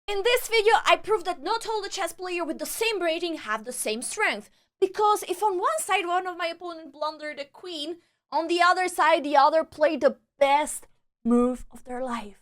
In this video, I proved that not all the chess players with the same rating have the same strength. Because if on one side one of my opponent blundered a queen, on the other side the other played the best move of their life.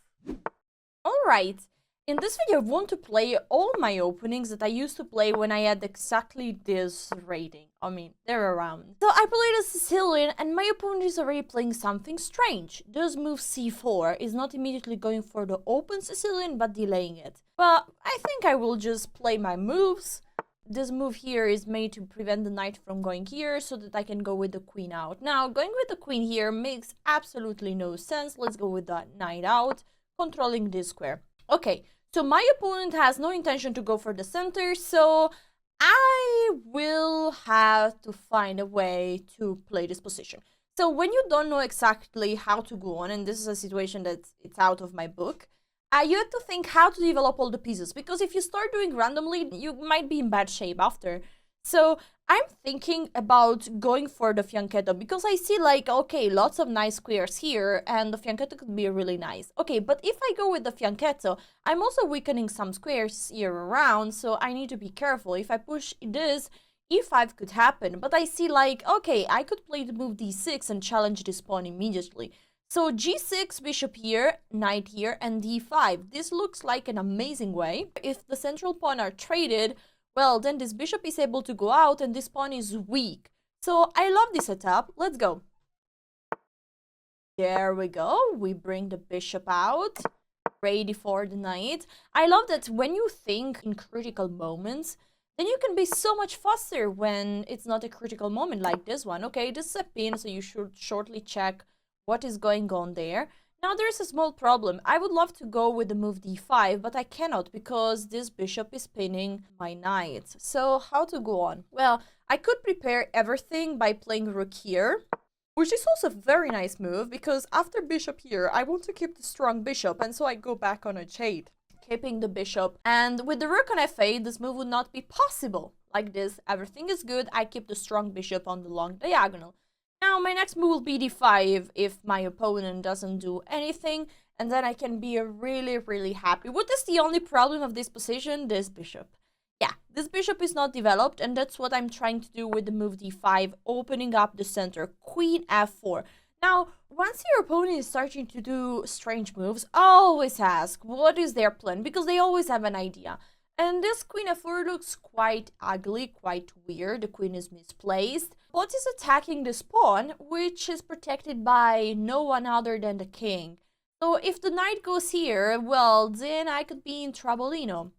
Alright, in this video I want to play all my openings that I used to play when I had exactly this rating. I mean, they're around. So I played a Sicilian and my opponent is already playing something strange. This move c4 is not immediately going for the open Sicilian but delaying it. But I think I will just play my moves. This move here is made to prevent the knight from going here so that I can go with the queen out. Now, going with the queen here makes absolutely no sense. Let's go with the knight out, controlling this square. Okay, so my opponent has no intention to go for the center, so I will have to find a way to play this position. So when you don't know exactly how to go on, and this is a situation that it's out of my book, you have to think how to develop all the pieces, because if you start doing randomly, you might be in bad shape after. So I'm thinking about going for the fianchetto, because I see like, okay, lots of nice squares here, and the fianchetto could be really nice. Okay, but if I go with the fianchetto, I'm also weakening some squares here around, so I need to be careful. If I push this, e5 could happen, but I see like, okay, I could play the move d6 and challenge this pawn immediately. So g6, bishop here, knight here, and d5. This looks like an amazing way. If the central pawn are traded, well, then this bishop is able to go out and this pawn is weak. So I love this setup. Let's go. There we go. We bring the bishop out, ready for the knight. I love that when you think in critical moments, then you can be so much faster when it's not a critical moment like this one. Okay, this is a pin, so you should shortly check what is going on there. Now there's a small problem. I would love to go with the move d5, but I cannot because this bishop is pinning my knight. So how to go on? Well, I could prepare everything by playing rook here, which is also a very nice move because after bishop here, I want to keep the strong bishop, and so I go back on h8, keeping the bishop. And with the rook on f8, this move would not be possible. Like this, everything is good. I keep the strong bishop on the long diagonal. Now, my next move will be d5 if my opponent doesn't do anything, and then I can be really happy. What is the only problem of this position? This bishop. Yeah, this bishop is not developed, and that's what I'm trying to do with the move d5, opening up the center. Queen f4. Now, once your opponent is starting to do strange moves, always ask, what is their plan? Because they always have an idea. And this queen f4 looks quite ugly, quite weird. The queen is misplaced. But is attacking this pawn, which is protected by no one other than the king. So if the knight goes here, well, then I could be in trouble, you know.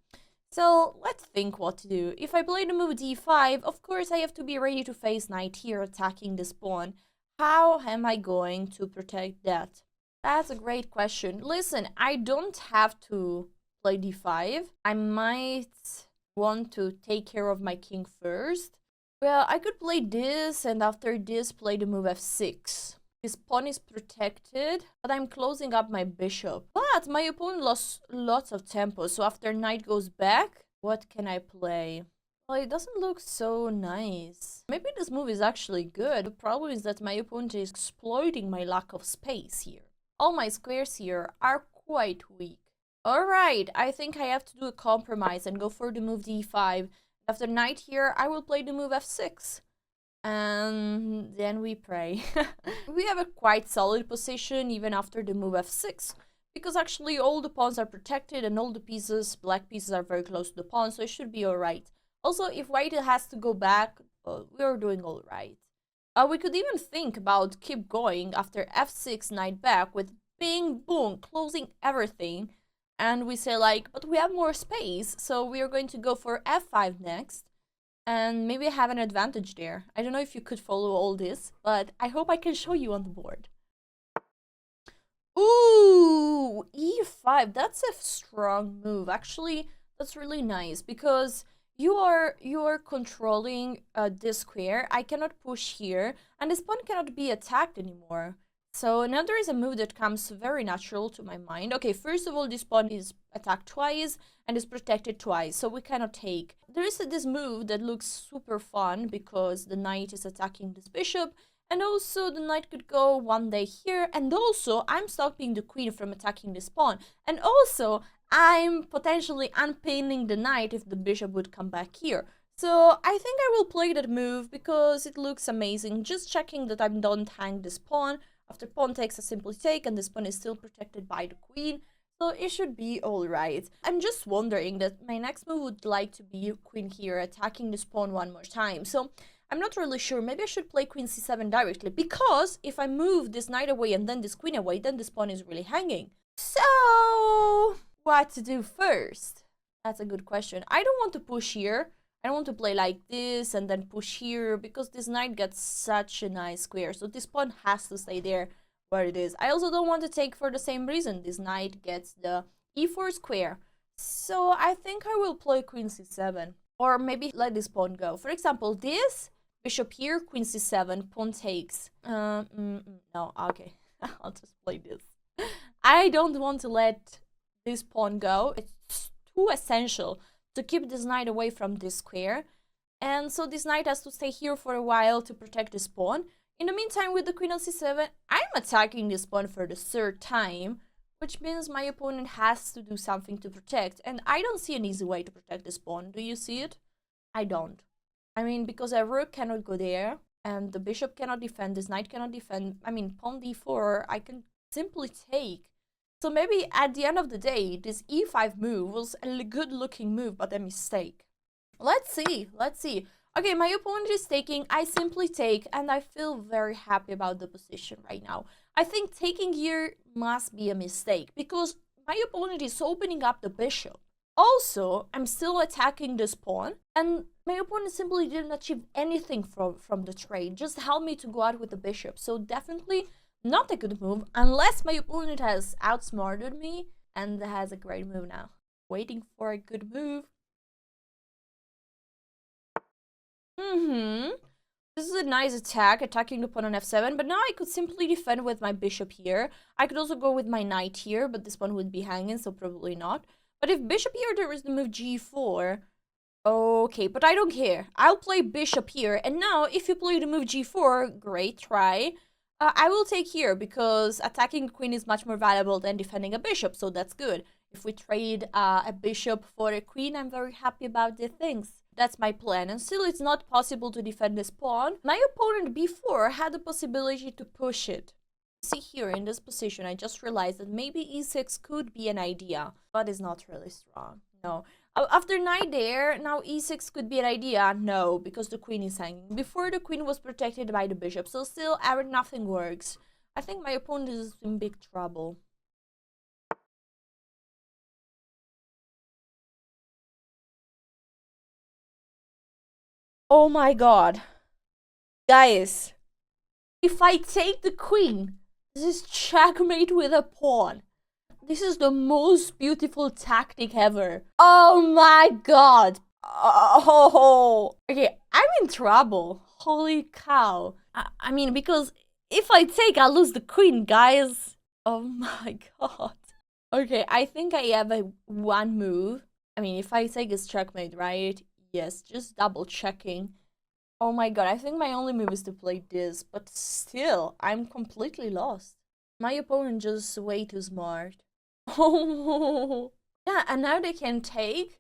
So let's think what to do. If I play the move d5, of course I have to be ready to face knight here attacking this pawn. How am I going to protect that? That's a great question. Listen, I don't have to play d5. I might want to take care of my king first. Well, I could play this and after this play the move f6. This pawn is protected, but I'm closing up my bishop. But my opponent lost lots of tempo, so after knight goes back, what can I play? Well, it doesn't look so nice. Maybe this move is actually good. The problem is that my opponent is exploiting my lack of space here. All my squares here are quite weak. Alright, I think I have to do a compromise and go for the move d5. After knight here, I will play the move f6. And then we pray. We have a quite solid position even after the move f6. Because actually all the pawns are protected and all the pieces, black pieces, are very close to the pawn, so it should be alright. Also, if white has to go back, we're doing alright. We could even think about keep going after f6, knight back with bing, boom, closing everything. And we say like, but we have more space, so we are going to go for f5 next. And maybe have an advantage there. I don't know if you could follow all this, but I hope I can show you on the board. Ooh, e5. That's a strong move. Actually, that's really nice because you are controlling this square. I cannot push here, and this pawn cannot be attacked anymore. So now there is a move that comes very natural to my mind. Okay, first of all, this pawn is attacked twice and is protected twice, so we cannot take. There is this move that looks super fun because the knight is attacking this bishop, and also the knight could go one day here, and also I'm stopping the queen from attacking this pawn. And also, I'm potentially unpinning the knight if the bishop would come back here. So I think I will play that move because it looks amazing. Just checking that I don't hang this pawn. After pawn takes, I simply take, and this pawn is still protected by the queen. So it should be alright. I'm just wondering that my next move would like to be queen here, attacking this pawn one more time. So I'm not really sure. Maybe I should play queen c7 directly, because if I move this knight away and then this queen away, then this pawn is really hanging. So what to do first? That's a good question. I don't want to push here. I don't want to play like this and then push here, because this knight gets such a nice square. So this pawn has to stay there where it is. I also don't want to take for the same reason. This knight gets the e4 square. So I think I will play queen c7. Or maybe let this pawn go. For example, this bishop here, queen c7, pawn takes. No, okay. I'll just play this. I don't want to let this pawn go. It's too essential to keep this knight away from this square. And so this knight has to stay here for a while to protect this pawn. In the meantime, with the queen on c7, I'm attacking this pawn for the third time, which means my opponent has to do something to protect. And I don't see an easy way to protect this pawn. Do you see it? I don't. I mean, because a rook cannot go there, and the bishop cannot defend, this knight cannot defend. I mean, pawn d4, I can simply take. So maybe at the end of the day, this e5 move was a good looking move, but a mistake. Let's see. Okay, my opponent is taking, I simply take, and I feel very happy about the position right now. I think taking here must be a mistake, because my opponent is opening up the bishop. Also, I'm still attacking this pawn, and my opponent simply didn't achieve anything from the trade, just helped me to go out with the bishop. So definitely not a good move, unless my opponent has outsmarted me and has a great move now. Waiting for a good move. This is a nice attack, attacking the pawn on f7, but now I could simply defend with my bishop here. I could also go with my knight here, but this pawn would be hanging, so probably not. But if bishop here, there is the move g4. Okay, but I don't care. I'll play bishop here, and now if you play the move g4, great try. I will take here, because attacking a queen is much more valuable than defending a bishop, so that's good. If we trade a bishop for a queen, I'm very happy about the things. That's my plan, and still it's not possible to defend this pawn. My opponent before had the possibility to push it. See here, in this position, I just realized that maybe e6 could be an idea, but it's not really strong. No. After knight there, now e6 could be an idea. No, because the queen is hanging. Before, the queen was protected by the bishop, so still nothing works. I think my opponent is in big trouble. Oh my god. Guys, if I take the queen, this is checkmate with a pawn. This is the most beautiful tactic ever. Oh my god. Oh. Okay, I'm in trouble. Holy cow. I mean, because if I take, I'll lose the queen, guys. Oh my god. Okay, I think I have one move. I mean, if I take, it's checkmate, right? Yes, just double checking. Oh my god, I think my only move is to play this, but still, I'm completely lost. My opponent just way too smart. Oh, yeah, and now they can take.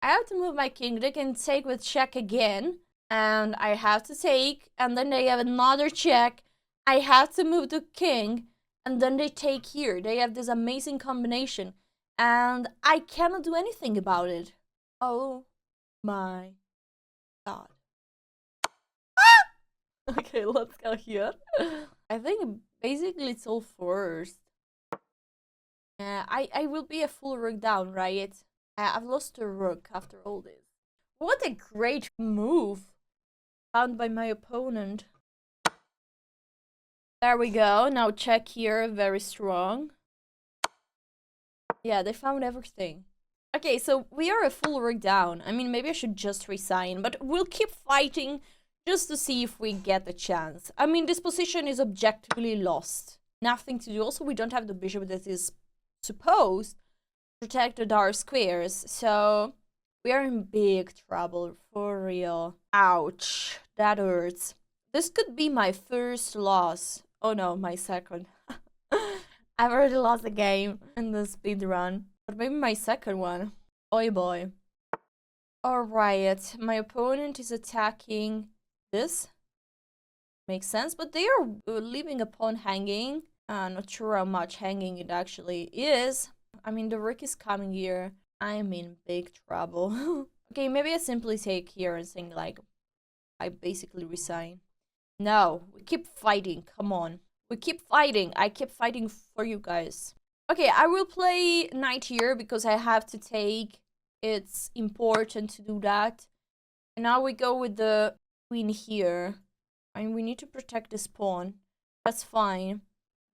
I have to move my king. They can take with check again, and I have to take, and then they have another check. I have to move the king, and then they take here. They have this amazing combination, and I cannot do anything about it. Oh my god. Okay, let's go here. I think basically it's all forced. I will be a full rook down, right? I've lost a rook after all this. What a great move found by my opponent. There we go. Now check here, very strong. Yeah, they found everything. Okay, so we are a full rook down. I mean, maybe I should just resign, but we'll keep fighting just to see if we get a chance. I mean, this position is objectively lost. Nothing to do. Also, we don't have the bishop that is supposed to protect the dark squares, so we are in big trouble, for real. Ouch, that hurts. This could be my first loss. Oh no, my second. I've already lost a game in the speedrun. But maybe my second one. Oi boy. Alright, my opponent is attacking this. Makes sense, but they are leaving a pawn hanging. Not sure how much hanging it actually is. I mean, the rook is coming here. I'm in big trouble. Okay, maybe I simply take here and saying like, I basically resign. No, we keep fighting. Come on. We keep fighting. I keep fighting for you guys. Okay, I will play knight here because I have to take. It's important to do that. And now we go with the queen here. I mean, we need to protect this pawn. That's fine.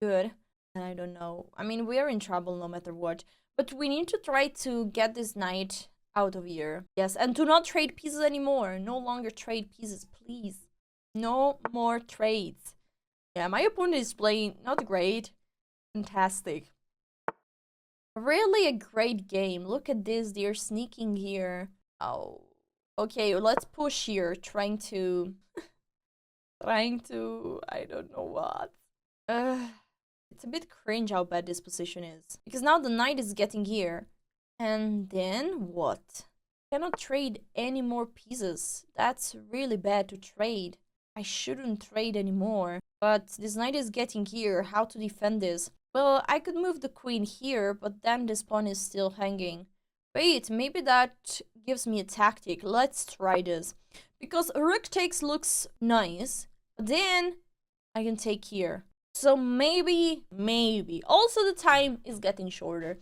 Good. And I don't know. I mean, we are in trouble no matter what. But we need to try to get this knight out of here. Yes, and to not trade pieces anymore. No longer trade pieces, please. No more trades. Yeah, my opponent is playing not great. Fantastic. Really a great game. Look at this. They're sneaking here. Oh. Okay, let's push here. Trying to... I don't know what. It's a bit cringe how bad this position is. Because now the knight is getting here. And then what? Cannot trade any more pieces. That's really bad to trade. I shouldn't trade anymore. But this knight is getting here. How to defend this? Well, I could move the queen here, but then this pawn is still hanging. Wait, maybe that gives me a tactic. Let's try this. Because rook takes looks nice. But then I can take here. So maybe. Also the time is getting shorter.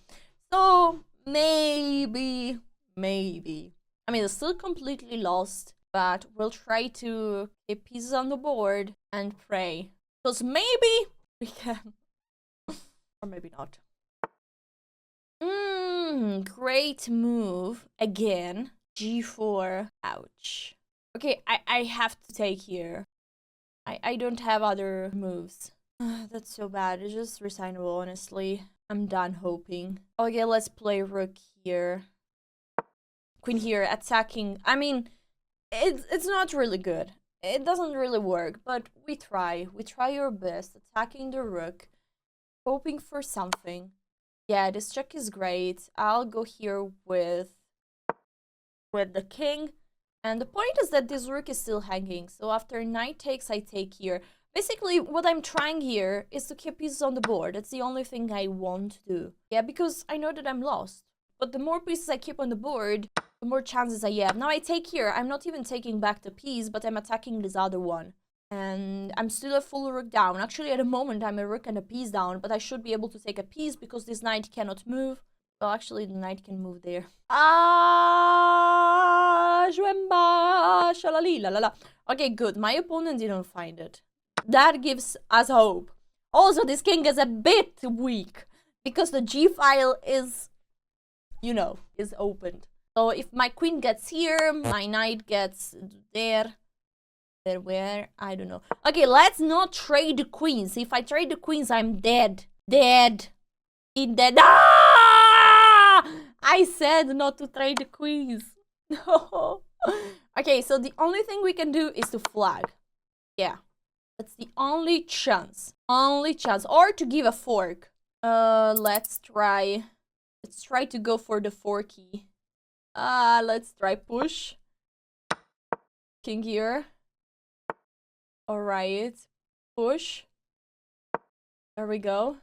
So maybe. I mean, it's still completely lost. But we'll try to keep pieces on the board and pray. Because maybe we can. Or maybe not. Great move. Again. G4. Ouch. Okay, I have to take here. I don't have other moves. That's so bad. It's just resignable, honestly. I'm done hoping. Okay, let's play rook here. Queen here, attacking. I mean, it's not really good. It doesn't really work, but we try. We try our best. Attacking the rook. Hoping for something. Yeah, this check is great. I'll go here with the king. And the point is that this rook is still hanging. So after knight takes, I take here. Basically, what I'm trying here is to keep pieces on the board. That's the only thing I want to do. Yeah, because I know that I'm lost. But the more pieces I keep on the board, the more chances I have. Now I take here. I'm not even taking back the piece, but I'm attacking this other one. And I'm still a full rook down. Actually, at the moment, I'm a rook and a piece down. But I should be able to take a piece because this knight cannot move. Well, actually, the knight can move there. Okay, good. My opponent didn't find it. That gives us hope. Also, this king is a bit weak. Because the g file is, you know, is opened. So if my queen gets here, my knight gets there. There, where? I don't know. Okay, let's not trade the queens. If I trade the queens, I'm dead. Dead. Ah! I said not to trade the queens. No. Okay, so the only thing we can do is to flag. Yeah. That's the only chance. Only chance. Or to give a fork. Let's try to go for the forky. Let's try push. King here. Alright. Push. There we go.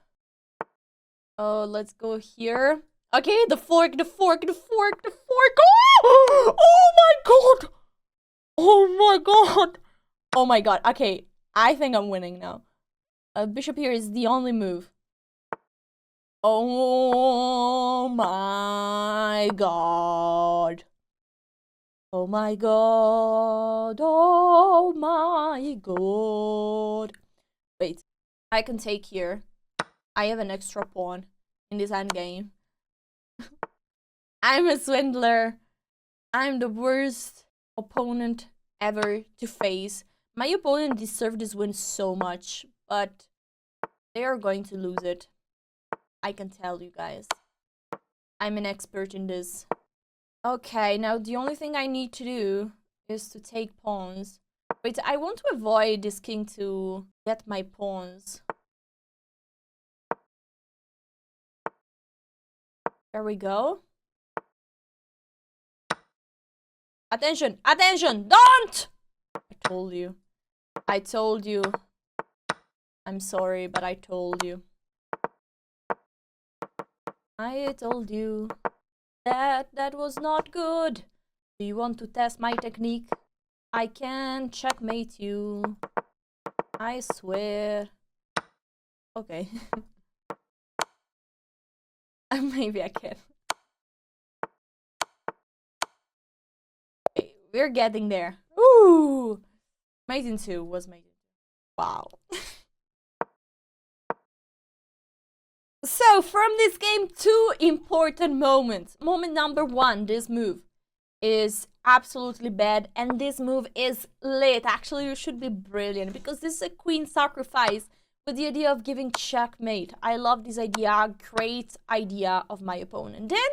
Oh, let's go here. Okay, the fork. Oh! Oh my god! Oh my god! Oh my god. Okay, I think I'm winning now. Bishop here is the only move. Oh my god. Oh my god. Oh my god. Wait, I can take here. I have an extra pawn in this endgame. I'm a swindler. I'm the worst opponent ever to face. My opponent deserved this win so much, but they are going to lose it. I can tell you guys. I'm an expert in this. Okay, now the only thing I need to do is to take pawns. Wait, I want to avoid this king to get my pawns. There we go. Attention! Attention! Don't! I told you. I told you. I'm sorry, but I told you. I told you that that was not good. Do you want to test my technique? I can checkmate you. I swear. Okay. Maybe I can. Okay, we're getting there. Ooh! Mating 2 was mating. Wow. So, from this game, 2 important moments. Moment number 1, this move is absolutely bad, and this move is lit. Actually, you should be brilliant, because this is a queen sacrifice with the idea of giving checkmate. I love this idea, great idea of my opponent. Then,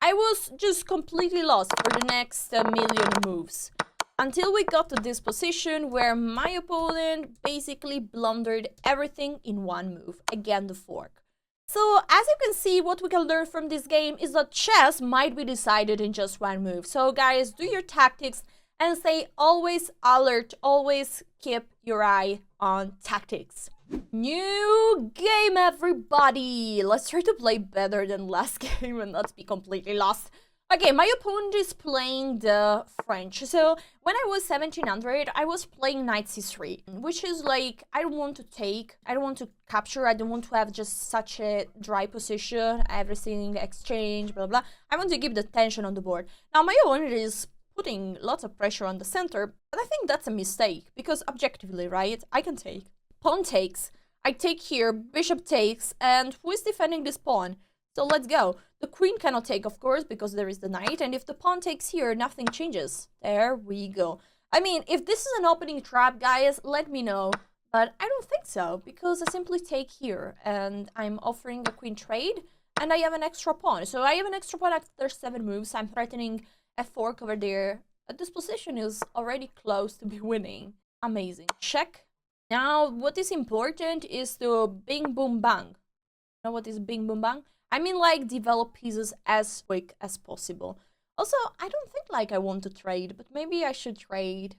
I was just completely lost for the next million moves. Until we got to this position where my opponent basically blundered everything in one move. Again, the fork. So, as you can see, what we can learn from this game is that chess might be decided in just one move. So, guys, do your tactics and stay always alert, always keep your eye on tactics. New game, everybody! Let's try to play better than last game and not be completely lost. Okay, my opponent is playing the French. So, when I was 1700, I was playing knight c3, which is like, I don't want to take, I don't want to capture, I don't want to have just such a dry position, everything exchange, blah, blah. I want to keep the tension on the board. Now, my opponent is putting lots of pressure on the center, but I think that's a mistake, because objectively, right, I can take. Pawn takes, I take here, bishop takes, and who is defending this pawn? So let's go. The queen cannot take, of course, because there is the knight, and if the pawn takes here, nothing changes. There we go. I mean, if this is an opening trap, guys, let me know. But I don't think so, because I simply take here, and I'm offering a queen trade, and I have an extra pawn. So I have an extra pawn after 7 moves. I'm threatening a fork over there. But this position is already close to be winning. Amazing. Check. Now, what is important is to bing, boom, bang. You know what is bing, boom, bang? I mean, like, develop pieces as quick as possible. Also, I don't think, like, I want to trade, but maybe I should trade.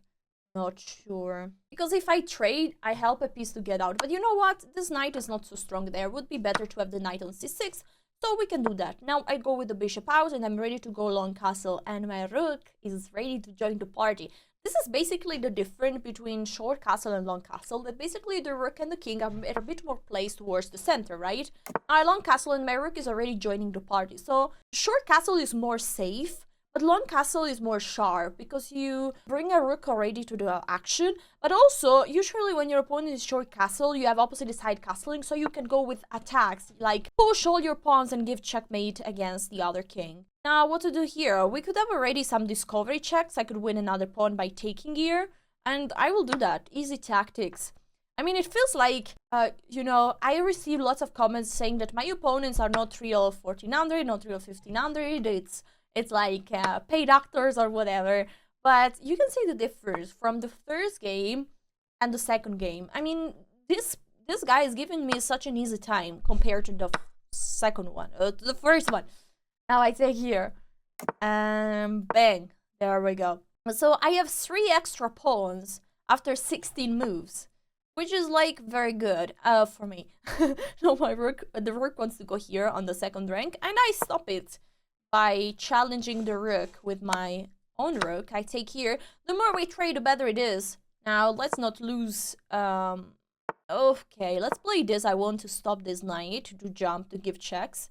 Not sure. Because if I trade, I help a piece to get out. But you know what? This knight is not so strong there. Would be better to have the knight on c6, so we can do that. Now, I go with the bishop out, and I'm ready to go long castle, and my rook is ready to join the party. This is basically the difference between short castle and long castle, that basically the rook and the king are a bit more placed towards the center, right? Now, long castle and my rook is already joining the party. So, short castle is more safe, but long castle is more sharp, because you bring a rook already to the action, but also, usually when your opponent is short castle, you have opposite side castling, so you can go with attacks, like push all your pawns and give checkmate against the other king. Now, what to do here? We could have already some discovery checks. I could win another pawn by taking here, and I will do that. Easy tactics. I mean, it feels like, you know, I receive lots of comments saying that my opponents are not real 1400, not real 1500, it's like paid actors or whatever. But you can see the difference from the first game and the second game. I mean, this guy is giving me such an easy time compared to the second one, to the first one. Now I take here, and bang, there we go. So I have 3 extra pawns after 16 moves, which is like very good for me. No, the rook wants to go here on the second rank, and I stop it by challenging the rook with my own rook. I take here. The more we trade, the better it is. Now let's not lose. Okay, let's play this. I want to stop this knight to jump to give checks.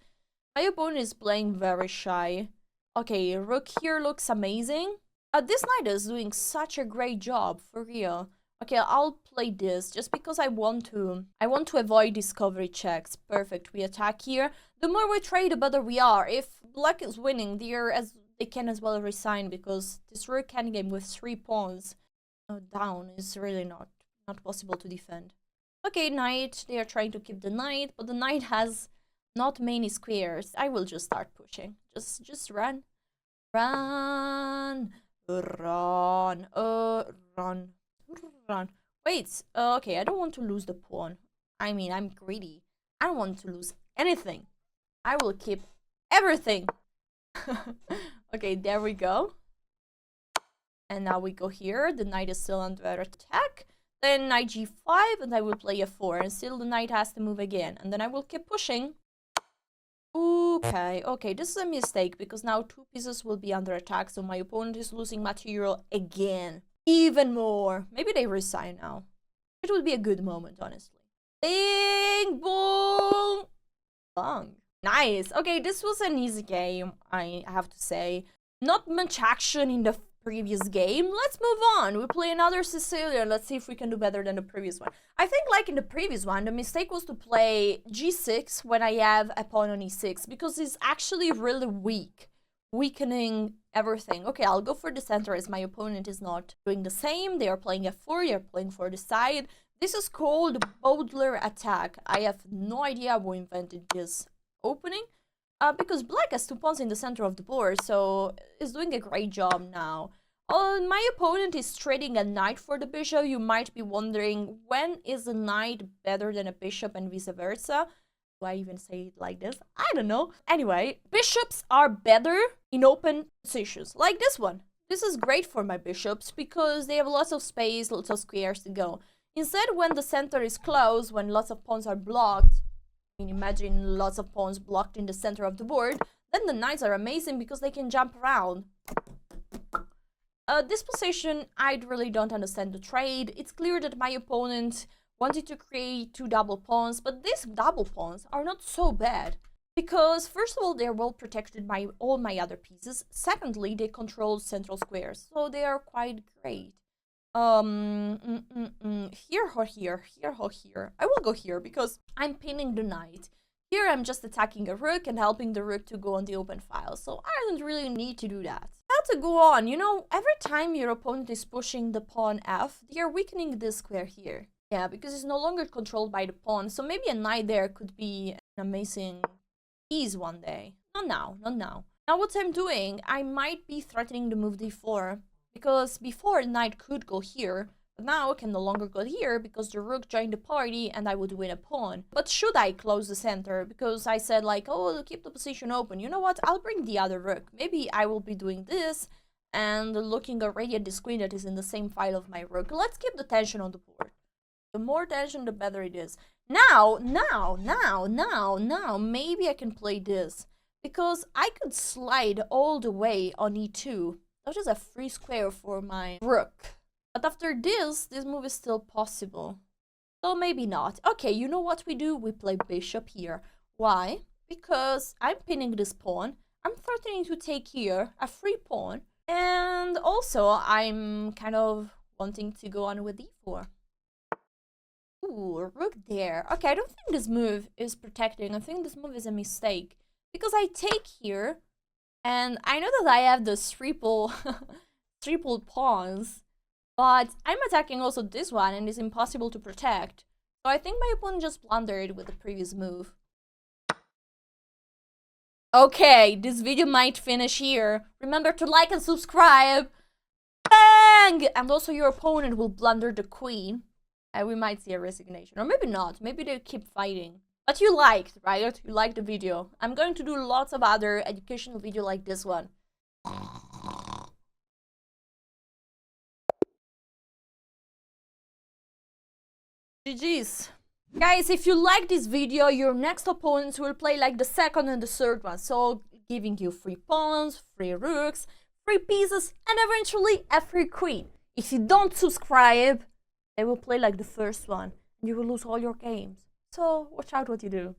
My opponent is playing very shy. Okay, rook here looks amazing. This knight is doing such a great job, for real. Okay, I'll play this just because I want to avoid discovery checks. Perfect, we attack here. The more we trade, the better we are. If black is winning, they can as well resign, because this rook endgame with 3 pawns down is really not possible to defend. Okay, knight, they are trying to keep the knight, but the knight has not many squares. I will just start pushing. Just run. Run. Run. Run. Wait. Okay, I don't want to lose the pawn. I mean, I'm greedy. I don't want to lose anything. I will keep everything. Okay, there we go. And now we go here. The knight is still under attack. Then knight g5, and I will play f4. And still the knight has to move again. And then I will keep pushing. Okay, okay, this is a mistake, because now 2 pieces will be under attack. So my opponent is losing material again. Even more. Maybe they resign now. It would be a good moment, honestly. Bing, boom, bang. Nice. Okay, this was an easy game, I have to say. Not much action in the previous game. Let's move on. We play another Sicilian. Let's see if we can do better than the previous one. I think, like in the previous one, the mistake was to play g6 when I have a pawn on e6, because it's actually really weak, weakening everything. Okay, I'll go for the center as my opponent is not doing the same. They are playing f4, they are playing for the side. This is called Baudelaire attack. I have no idea who invented this opening, because black has 2 pawns in the center of the board, so is doing a great job now. My opponent is trading a knight for the bishop. You might be wondering, when is a knight better than a bishop and vice versa? Do I even say it like this? I don't know. Anyway, bishops are better in open positions, like this one. This is great for my bishops, because they have lots of space, lots of squares to go. Instead, when the center is closed, when lots of pawns are blocked, I mean, imagine lots of pawns blocked in the center of the board, then the knights are amazing because they can jump around. This position, I really don't understand the trade. It's clear that my opponent wanted to create 2 double pawns, but these double pawns are not so bad. Because, first of all, they're well protected by all my other pieces. Secondly, they control central squares, so they are quite great. Here or here, here or here. I will go here because I'm pinning the knight. Here I'm just attacking a rook and helping the rook to go on the open file, so I don't really need to do that. How to go on? You know, every time your opponent is pushing the pawn f, they are weakening this square here. Yeah, because it's no longer controlled by the pawn, so maybe a knight there could be an amazing piece one day. Not now, not now. Now what I'm doing, I might be threatening the move d4. Because before, the knight could go here, but now it can no longer go here because the rook joined the party and I would win a pawn. But should I close the center? Because I said like, oh, keep the position open. You know what? I'll bring the other rook. Maybe I will be doing this and looking already at this queen that is in the same file of my rook. Let's keep the tension on the board. The more tension, the better it is. Now, maybe I can play this. Because I could slide all the way on e2. That is a free square for my rook. But after this move is still possible. So maybe not. Okay, you know what we do? We play bishop here. Why? Because I'm pinning this pawn. I'm threatening to take here a free pawn. And also, I'm kind of wanting to go on with e4. Ooh, rook there. Okay, I don't think this move is protecting. I think this move is a mistake. Because I take here. And I know that I have the triple pawns, but I'm attacking also this one and it's impossible to protect. So I think my opponent just blundered with the previous move. Okay, this video might finish here. Remember to like and subscribe. Bang! And also your opponent will blunder the queen. And we might see a resignation. Or maybe not. Maybe they keep fighting. But you liked, right? You liked the video. I'm going to do lots of other educational videos like this one. GG's. Guys, if you like this video, your next opponents will play like the second and the third one. So, giving you free pawns, free rooks, free pieces, and eventually a free queen. If you don't subscribe, they will play like the first one. And you will lose all your games. So, watch out what you do.